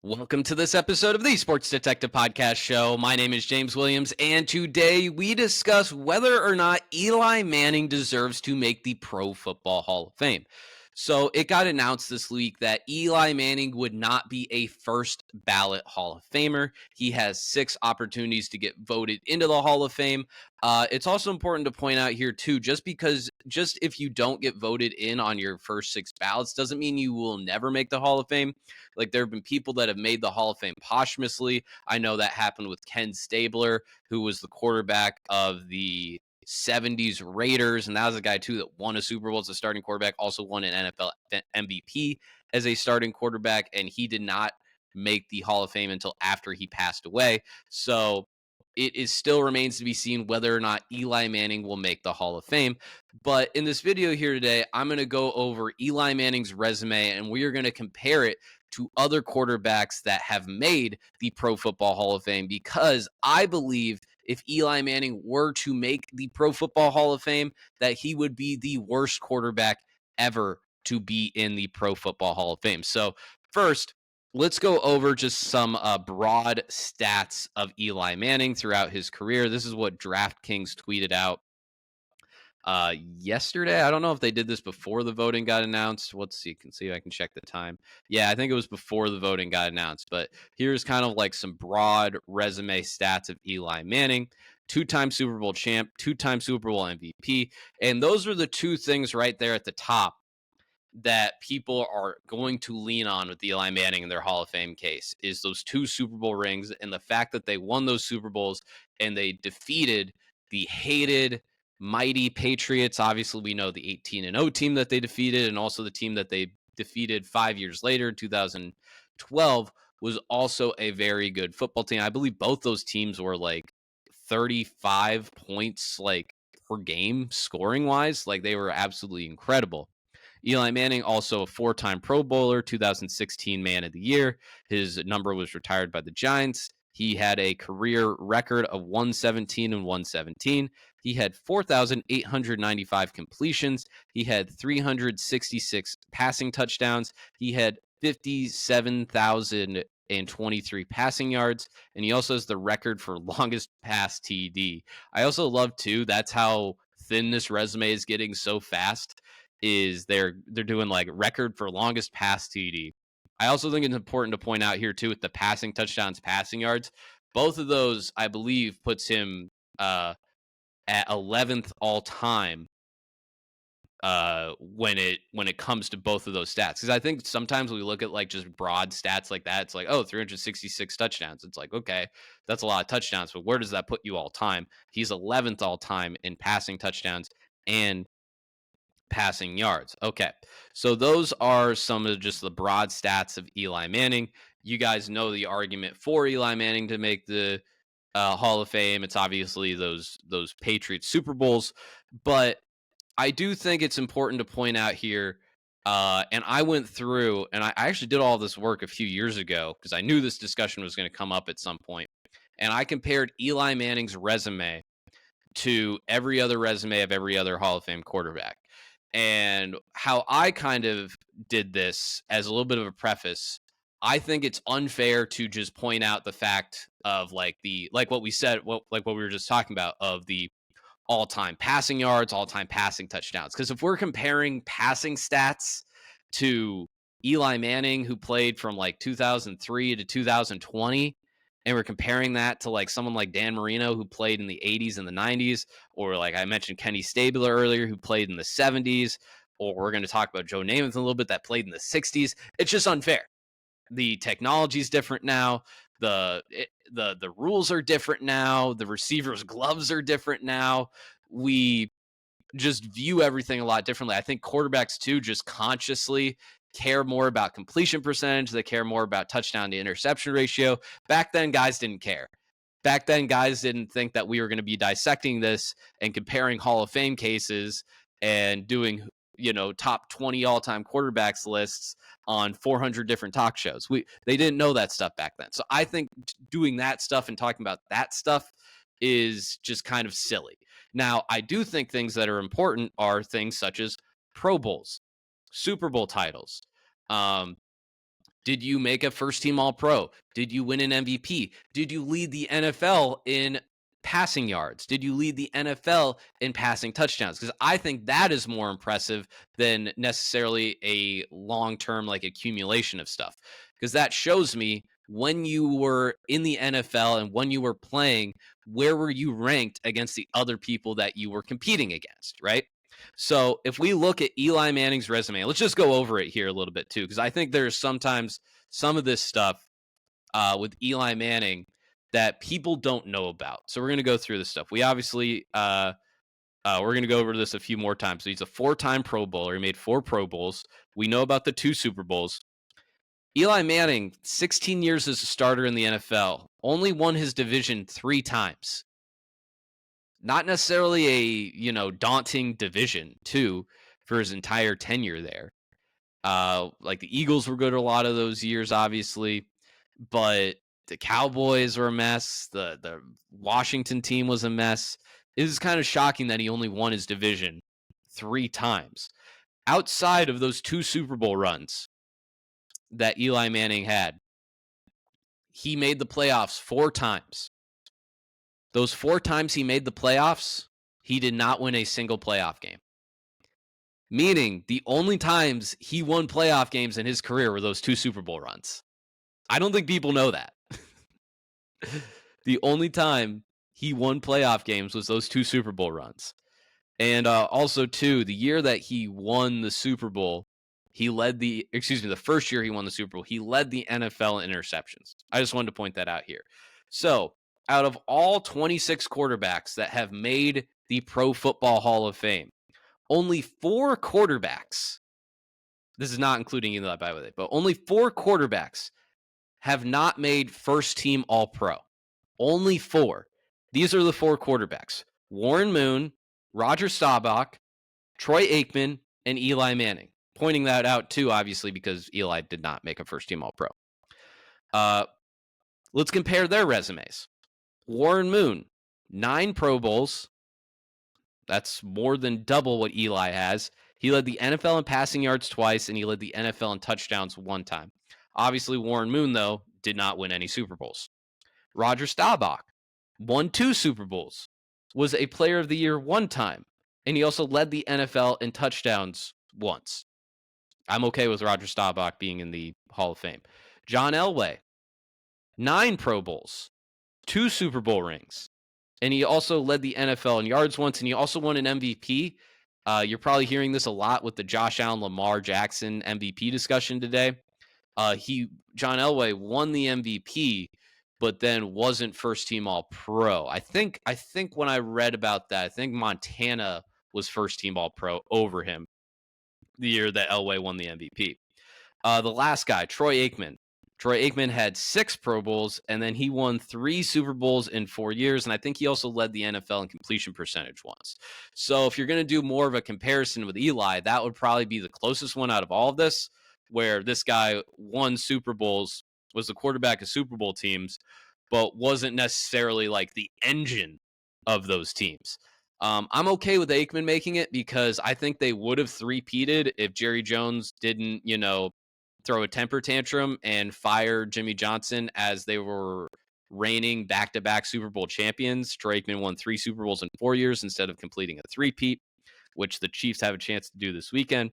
Welcome to this episode of the Sports Detective Podcast Show. My name is James Williams, and today we discuss whether or not Eli Manning deserves to make the Pro Football Hall of Fame. So it got announced this week that Eli Manning would not be a first ballot Hall of Famer. He has 6 opportunities to get voted into the Hall of Fame. It's also important to point out here, too, just if you don't get voted in on your first 6 ballots doesn't mean you will never make the Hall of Fame. Like, there have been people that have made the Hall of Fame posthumously. I know that happened with Ken Stabler, who was the quarterback of the 70s Raiders, and that was a guy too that won a Super Bowl as a starting quarterback, also won an NFL MVP as a starting quarterback, and he did not make the Hall of Fame until after he passed away. So it is still remains to be seen whether or not Eli Manning will make the Hall of Fame. But in this video here today, I'm going to go over Eli Manning's resume, and we are going to compare it to other quarterbacks that have made the Pro Football Hall of Fame, because I believe if Eli Manning were to make the Pro Football Hall of Fame, that he would be the worst quarterback ever to be in the Pro Football Hall of Fame. So first, let's go over just some broad stats of Eli Manning throughout his career. This is what DraftKings tweeted out yesterday. I don't know if they did this before the voting got announced. Let's see. Can see if I can check the time. Yeah, I think it was before the voting got announced. But here's kind of like some broad resume stats of Eli Manning. 2-time Super Bowl champ, 2-time Super Bowl MVP. And those are the two things right there at the top that people are going to lean on with Eli Manning in their Hall of Fame case, is those 2 Super Bowl rings and the fact that they won those Super Bowls and they defeated the hated mighty Patriots. Obviously, we know the 18-0 team that they defeated, and also the team that they defeated 5 years later, 2012, was also a very good football team. I believe both those teams were like 35 points like per game scoring wise. Like, they were absolutely incredible. Eli Manning, also a 4-time Pro Bowler, 2016 Man of the Year. His number was retired by the Giants. He had a career record of 117 and 117. He had 4,895 completions. He had 366 passing touchdowns. He had 57,023 passing yards. And he also has the record for longest pass TD. I also love, too, that's how thin this resume is getting so fast, is they're doing like record for longest pass TD. I also think it's important to point out here too, with the passing touchdowns, passing yards, both of those I believe puts him at 11th all time when it comes to both of those stats. Because I think sometimes we look at like just broad stats like that, it's like, oh, 366 touchdowns. It's like, okay, that's a lot of touchdowns, but where does that put you all time? He's 11th all time in passing touchdowns and passing yards. Okay. So those are some of just the broad stats of Eli Manning. You guys know the argument for Eli Manning to make the Hall of Fame. It's obviously those Patriots Super Bowls, but I do think it's important to point out here. And I went through and I actually did all this work a few years ago because I knew this discussion was going to come up at some point. And I compared Eli Manning's resume to every other resume of every other Hall of Fame quarterback. And how I kind of did this as a little bit of a preface, I think it's unfair to just point out the fact of like what we said, like what we were just talking about, of the all-time passing yards, all-time passing touchdowns. Because if we're comparing passing stats to Eli Manning, who played from like 2003 to 2020, and we're comparing that to like someone like Dan Marino, who played in the 80s and the 90s, or like I mentioned Kenny Stabler earlier, who played in the 70s, or we're going to talk about Joe Namath a little bit, that played in the 60s. It's just unfair. The technology is different now. The rules are different now. The receivers' gloves are different now. We just view everything a lot differently. I think quarterbacks too just consciously care more about completion percentage. They care more about touchdown to interception ratio. Back then, guys didn't care. Back then, guys didn't think that we were going to be dissecting this and comparing Hall of Fame cases and doing, top 20 all-time quarterbacks lists on 400 different talk shows. They didn't know that stuff back then. So I think doing that stuff and talking about that stuff is just kind of silly. Now, I do think things that are important are things such as Pro Bowls, Super Bowl titles, Did you make a first team All Pro? Did you win an MVP? Did you lead the NFL in passing yards? Did you lead the NFL in passing touchdowns? Because I think that is more impressive than necessarily a long-term like accumulation of stuff. Because that shows me when you were in the NFL and when you were playing, where were you ranked against the other people that you were competing against, right? So if we look at Eli Manning's resume, let's just go over it here a little bit too, because I think there's sometimes some of this stuff with Eli Manning that people don't know about. So we're going to go through this stuff. We obviously, we're going to go over this a few more times. So he's a 4-time Pro Bowler. He made 4 Pro Bowls. We know about the 2 Super Bowls. Eli Manning, 16 years as a starter in the NFL, only won his division 3 times. Not necessarily a, daunting division, too, for his entire tenure there. Like the Eagles were good a lot of those years, obviously, but the Cowboys were a mess. The Washington team was a mess. It is kind of shocking that he only won his division 3 times. Outside of those 2 Super Bowl runs that Eli Manning had, he made the playoffs 4 times. Those 4 times he made the playoffs, he did not win a single playoff game. Meaning the only times he won playoff games in his career were those 2 Super Bowl runs. I don't think people know that. The only time he won playoff games was those 2 Super Bowl runs. And also, too, the year that he won the Super Bowl, the first year he won the Super Bowl, he led the NFL in interceptions. I just wanted to point that out here. So, out of all 26 quarterbacks that have made the Pro Football Hall of Fame, only 4 quarterbacks, this is not including Eli, by the way, but only 4 quarterbacks have not made first team All Pro. Only 4. These are the 4 quarterbacks: Warren Moon, Roger Staubach, Troy Aikman, and Eli Manning. Pointing that out too, obviously, because Eli did not make a first team All Pro. Let's compare their resumes. Warren Moon, 9 Pro Bowls. That's more than double what Eli has. He led the NFL in passing yards twice, and he led the NFL in touchdowns 1 time. Obviously, Warren Moon, though, did not win any Super Bowls. Roger Staubach won 2 Super Bowls, was a player of the year 1 time, and he also led the NFL in touchdowns once. I'm okay with Roger Staubach being in the Hall of Fame. John Elway, 9 Pro Bowls, 2 Super Bowl rings, and he also led the NFL in yards once, and he also won an MVP. You're probably hearing this a lot with the Josh Allen, Lamar Jackson MVP discussion today. John Elway won the MVP, but then wasn't first team All Pro. I think when I read about that, I think Montana was first team All Pro over him the year that Elway won the MVP. The last guy, Troy Aikman. Troy Aikman had 6 Pro Bowls, and then he won 3 Super Bowls in 4 years, and I think he also led the NFL in completion percentage once. So if you're going to do more of a comparison with Eli, that would probably be the closest one out of all of this, where this guy won Super Bowls, was the quarterback of Super Bowl teams, but wasn't necessarily like the engine of those teams. I'm okay with Aikman making it because I think they would have three-peated if Jerry Jones didn't, throw a temper tantrum and fire Jimmy Johnson as they were reigning back-to-back Super Bowl champions. Troy Aikman won 3 Super Bowls in 4 years instead of completing a three-peat, which the Chiefs have a chance to do this weekend.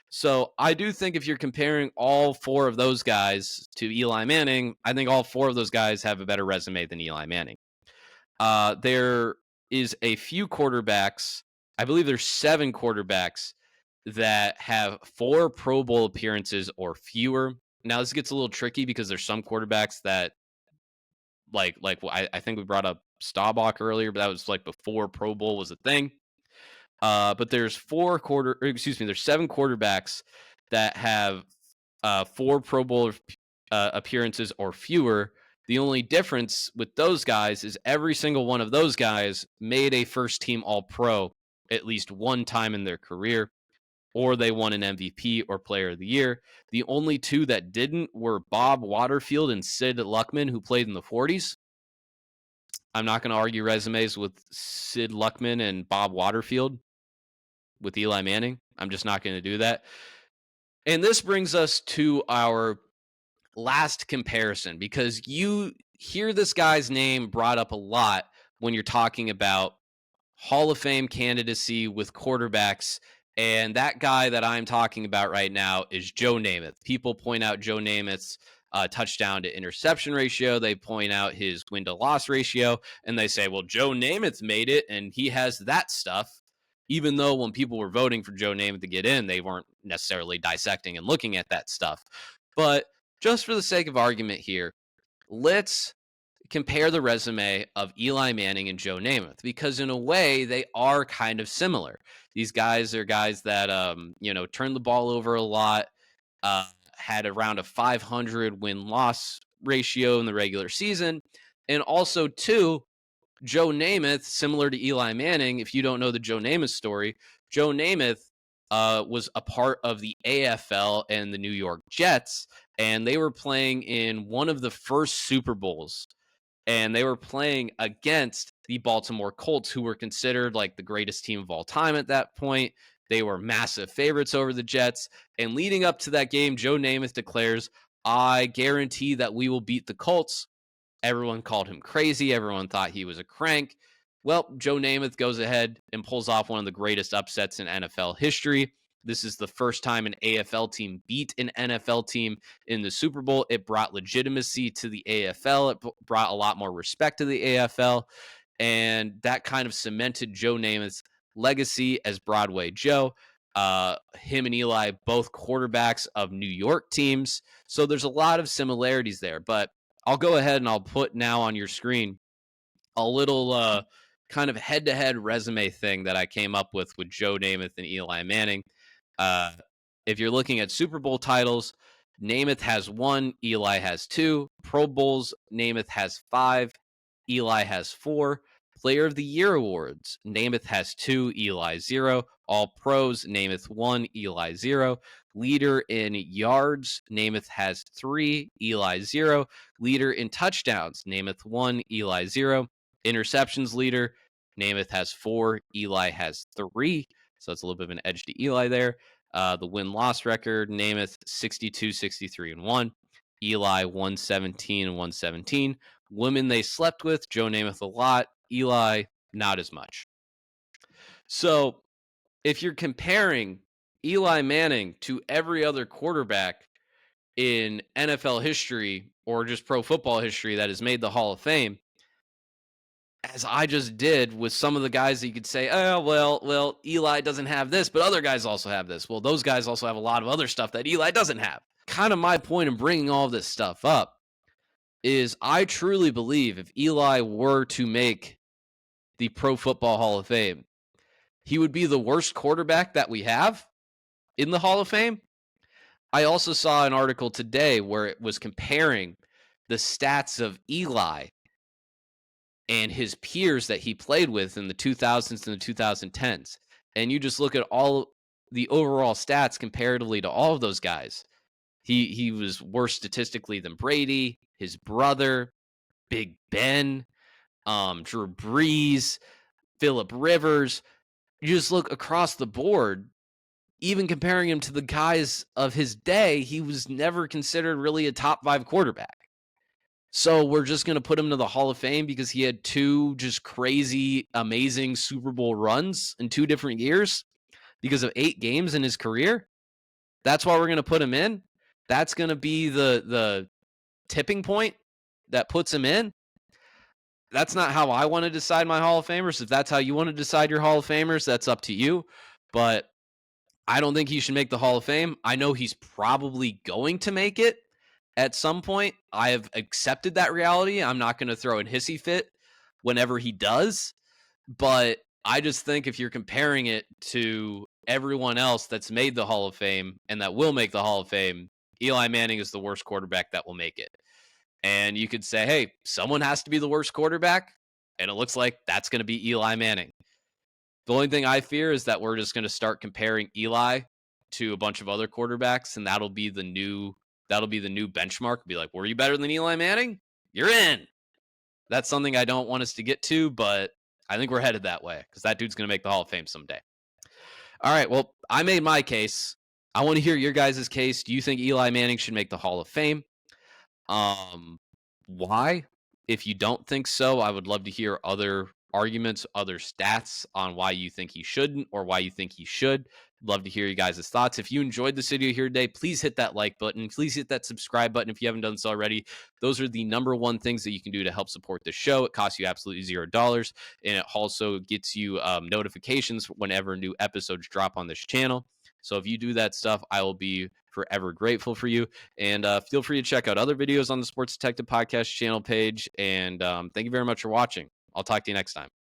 So I do think if you're comparing all 4 of those guys to Eli Manning, I think all 4 of those guys have a better resume than Eli Manning. There is a few quarterbacks, I believe there's 7 quarterbacks that have 4 Pro Bowl appearances or fewer. Now this gets a little tricky because there's some quarterbacks that I think we brought up Staubach earlier, but that was like before Pro Bowl was a thing. But there's 7 quarterbacks that have 4 Pro Bowl appearances or fewer. The only difference with those guys is every single one of those guys made a first team All Pro at least 1 time in their career, or they won an MVP or Player of the Year. The only 2 that didn't were Bob Waterfield and Sid Luckman, who played in the 40s. I'm not going to argue resumes with Sid Luckman and Bob Waterfield with Eli Manning. I'm just not going to do that. And this brings us to our last comparison, because you hear this guy's name brought up a lot when you're talking about Hall of Fame candidacy with quarterbacks. And that guy that I'm talking about right now is Joe Namath. People point out Joe Namath's touchdown to interception ratio. They point out his win to loss ratio. And they say, well, Joe Namath made it and he has that stuff. Even though when people were voting for Joe Namath to get in, they weren't necessarily dissecting and looking at that stuff. But just for the sake of argument here, let's compare the resume of Eli Manning and Joe Namath, because in a way they are kind of similar. These guys are guys that turned the ball over a lot, had around a 500 win-loss ratio in the regular season, and also too, Joe Namath, similar to Eli Manning. If you don't know the Joe Namath story, Joe Namath was a part of the AFL and the New York Jets, and they were playing in one of the first Super Bowls, and they were playing against the Baltimore Colts, who were considered like the greatest team of all time at that point. They were massive favorites over the Jets. And leading up to that game, Joe Namath declares, I guarantee that we will beat the Colts. Everyone called him crazy. Everyone thought he was a crank. Well, Joe Namath goes ahead and pulls off one of the greatest upsets in NFL history. This is the first time an AFL team beat an NFL team in the Super Bowl. It brought legitimacy to the AFL. It brought a lot more respect to the AFL. And that kind of cemented Joe Namath's legacy as Broadway Joe. Him and Eli, both quarterbacks of New York teams. So there's a lot of similarities there. But I'll go ahead and I'll put now on your screen a little kind of head-to-head resume thing that I came up with Joe Namath and Eli Manning. If you're looking at Super Bowl titles, Namath has 1, Eli has 2. Pro Bowls, Namath has 5, Eli has 4. Player of the Year awards, Namath has 2, Eli 0. All Pros, Namath 1, Eli 0. Leader in yards, Namath has 3, Eli 0. Leader in touchdowns, Namath 1, Eli 0. Interceptions leader, Namath has 4, Eli has 3. So that's a little bit of an edge to Eli there. The win-loss record, Namath 62, 63, and 1. Eli 117 and 117. Women they slept with, Joe Namath a lot. Eli, not as much. So if you're comparing Eli Manning to every other quarterback in NFL history or just pro football history that has made the Hall of Fame, as I just did with some of the guys that you could say, oh, well, Eli doesn't have this, but other guys also have this. Well, those guys also have a lot of other stuff that Eli doesn't have. Kind of my point in bringing all this stuff up is I truly believe if Eli were to make the Pro Football Hall of Fame, he would be the worst quarterback that we have in the Hall of Fame. I also saw an article today where it was comparing the stats of Eli and his peers that he played with in the 2000s and the 2010s. And you just look at all the overall stats comparatively to all of those guys. He was worse statistically than Brady, his brother, Big Ben, Drew Brees, Phillip Rivers. You just look across the board, even comparing him to the guys of his day, he was never considered really a top 5 quarterback. So we're just going to put him to the Hall of Fame because he had 2 just crazy, amazing Super Bowl runs in 2 different years because of 8 games in his career. That's why we're going to put him in. That's going to be the tipping point that puts him in. That's not how I want to decide my Hall of Famers. If that's how you want to decide your Hall of Famers, that's up to you. But I don't think he should make the Hall of Fame. I know he's probably going to make it at some point. I have accepted that reality. I'm not going to throw a hissy fit whenever he does. But I just think if you're comparing it to everyone else that's made the Hall of Fame and that will make the Hall of Fame, Eli Manning is the worst quarterback that will make it. And you could say, hey, someone has to be the worst quarterback. And it looks like that's going to be Eli Manning. The only thing I fear is that we're just going to start comparing Eli to a bunch of other quarterbacks, and that'll be the new benchmark. Be like, were you better than Eli Manning? You're in. That's something I don't want us to get to, but I think we're headed that way because that dude's going to make the Hall of Fame someday. All right, well, I made my case. I want to hear your guys' case. Do you think Eli Manning should make the Hall of Fame? Um, why? If you don't think so, I would love to hear other arguments, other stats on why you think he shouldn't or why you think he should. Love to hear you guys' thoughts. If you enjoyed this video here today, please hit that like button. Please hit that subscribe button if you haven't done so already. Those are the number one things that you can do to help support the show. It costs you absolutely $0, and it also gets you notifications whenever new episodes drop on this channel. So if you do that stuff, I will be forever grateful for you. And feel free to check out other videos on the Sports Detective Podcast channel page. And thank you very much for watching. I'll talk to you next time.